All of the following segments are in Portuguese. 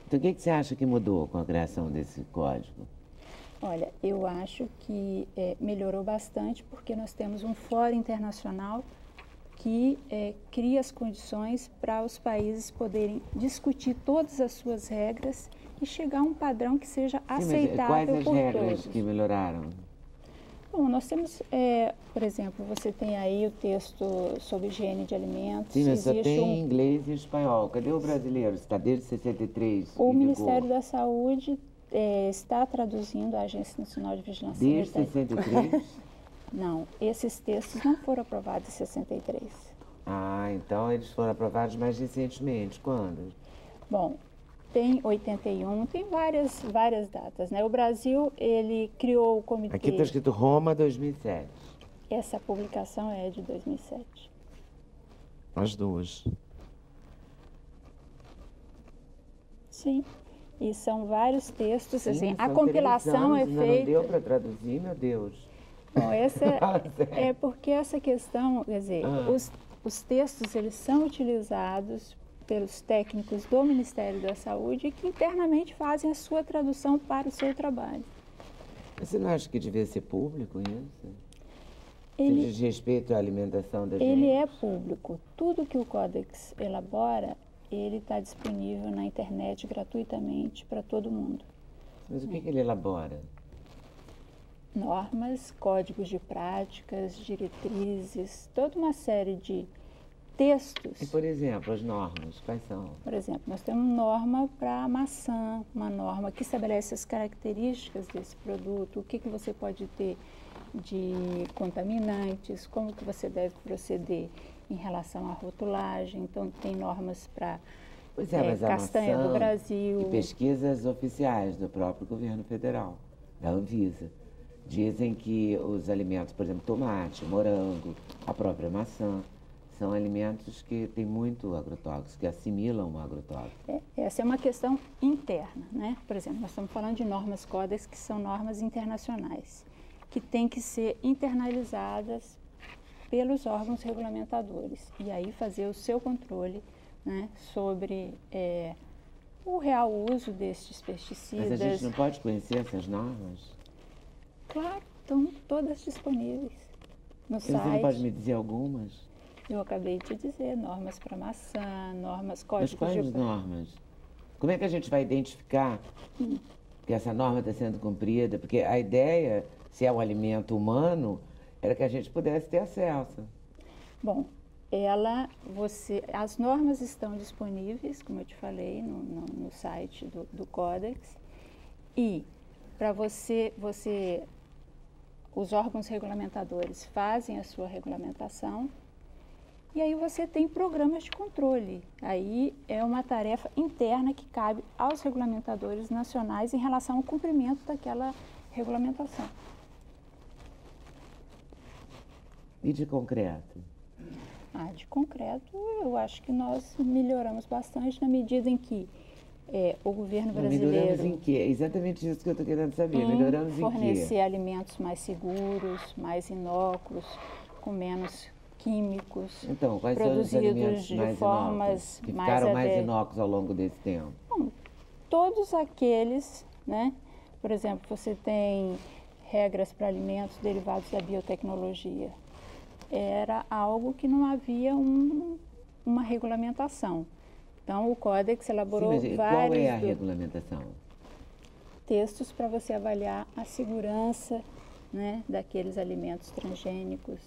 Então, o que você acha que mudou com a criação desse código? Olha, eu acho que melhorou bastante porque nós temos um fórum internacional que cria as condições para os países poderem discutir todas as suas regras e chegar a um padrão que seja aceitável por todos. Quais as regras que melhoraram? Bom, nós temos, por exemplo, você tem aí o texto sobre higiene de alimentos. Sim, mas só tem em inglês e espanhol. Cadê o brasileiro? Está desde 63 O Ministério da Saúde está traduzindo a Agência Nacional de Vigilância Sanitária. Desde 63? Não, esses textos não foram aprovados em 63. Ah, então eles foram aprovados mais recentemente. Quando? Bom, tem 81, tem várias datas, né? O Brasil, ele criou o comitê... Aqui está escrito Roma 2007. Essa publicação é de 2007. As duas. Sim, e são vários textos, Sim, assim, a compilação é feita... Não deu para traduzir, meu Deus. Bom, é porque essa questão, quer dizer, os textos, eles são utilizados pelos técnicos do Ministério da Saúde que internamente fazem a sua tradução para o seu trabalho. Você não acha que devia ser público isso? Ele diz respeito à alimentação da gente? Ele é público. Tudo que o Códex elabora, ele está disponível na internet gratuitamente para todo mundo. Mas o que ele elabora? Normas, códigos de práticas, diretrizes, toda uma série de textos. E, por exemplo, as normas, quais são? Por exemplo, nós temos norma para maçã, uma norma que estabelece as características desse produto, o que você pode ter de contaminantes, como que você deve proceder em relação à rotulagem. Então, tem normas para castanha do Brasil. E pesquisas oficiais do próprio governo federal, da Anvisa. Dizem que os alimentos, por exemplo, tomate, morango, a própria maçã, são alimentos que têm muito agrotóxico, que assimilam o agrotóxico. Essa é uma questão interna, né? Por exemplo, nós estamos falando de normas Códex, que são normas internacionais, que têm que ser internalizadas pelos órgãos regulamentadores e aí fazer o seu controle, né, sobre o real uso destes pesticidas. Mas a gente não pode conhecer essas normas? Claro, estão todas disponíveis no site. Você não pode me dizer algumas? Eu acabei de dizer, normas para maçã, normas, códigos de... Mas quais normas? Como é que a gente vai identificar que essa norma está sendo cumprida? Porque a ideia, se é um alimento humano, era que a gente pudesse ter acesso. Bom, as normas estão disponíveis, como eu te falei, no site do Códex. E para os órgãos regulamentadores fazem a sua regulamentação e aí você tem programas de controle. Aí é uma tarefa interna que cabe aos regulamentadores nacionais em relação ao cumprimento daquela regulamentação. E de concreto? De concreto, eu acho que nós melhoramos bastante na medida em que o governo brasileiro... Melhoramos em quê? Exatamente isso que eu estou querendo saber. Melhoramos em quê? Fornecer alimentos mais seguros, mais inóculos, com menos químicos, então, quais produzidos são os alimentos de mais formas que ficaram mais inóculos ao longo desse tempo? Bom, todos aqueles, né? Por exemplo, você tem regras para alimentos derivados da biotecnologia. Era algo que não havia uma regulamentação. Então, o Códex elaborou Sim, mas vários... qual é a regulamentação? Textos para você avaliar a segurança, né, daqueles alimentos transgênicos,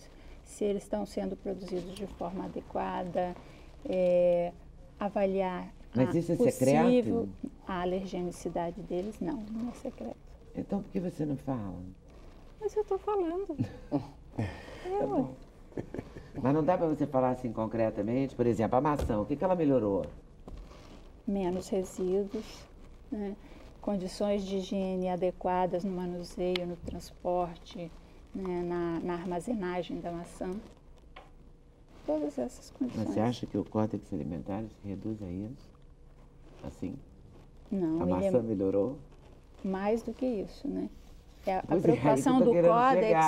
se eles estão sendo produzidos de forma adequada, avaliar Mas isso é secreto? A alergenicidade deles, não é secreto. Então, por que você não fala? Mas eu estou falando. Tá bom. Mas não dá para você falar assim concretamente? Por exemplo, a maçã, o que ela melhorou? Menos resíduos, né? Condições de higiene adequadas no manuseio, no transporte, né? na armazenagem da maçã. Todas essas condições. Mas você acha que o Códex Alimentar se reduz a isso? Assim? Não. A maçã melhorou? Mais do que isso, né? A Pois preocupação do Códex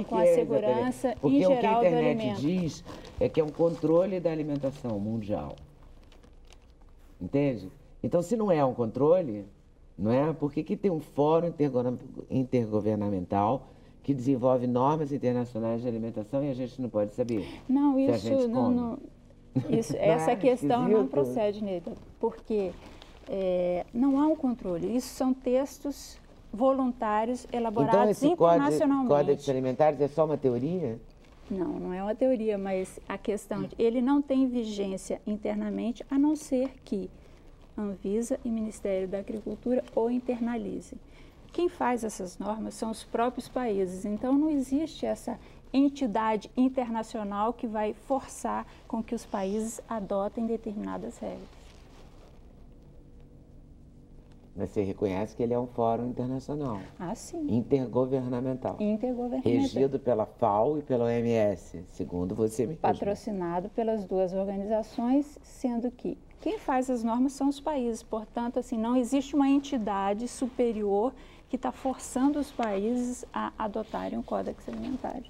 com a segurança porque em geral do alimento. Porque o que a internet alimento. diz é que é um controle da alimentação mundial. Entende? Então, se não é um controle, não é? Por que tem um fórum intergovernamental que desenvolve normas internacionais de alimentação e a gente não pode saber? Não, se a gente come? Essa questão não esquisito? procede, Neida, porque não há um controle. Isso são textos voluntários Então, elaborados esse internacionalmente. Códex Alimentares é só uma teoria? Não, não é uma teoria, mas a questão de ele não tem vigência internamente, a não ser que Anvisa e Ministério da Agricultura o internalizem. Quem faz essas normas são os próprios países, então não existe essa entidade internacional que vai forçar com que os países adotem determinadas regras. Mas você reconhece que ele é um fórum internacional? Ah, sim. Intergovernamental. Intergovernamental. Regido pela FAO e pela OMS, segundo você mesmo. Patrocinado pelas duas organizações, sendo que quem faz as normas são os países. Portanto, assim, não existe uma entidade superior que está forçando os países a adotarem o Códex Alimentar.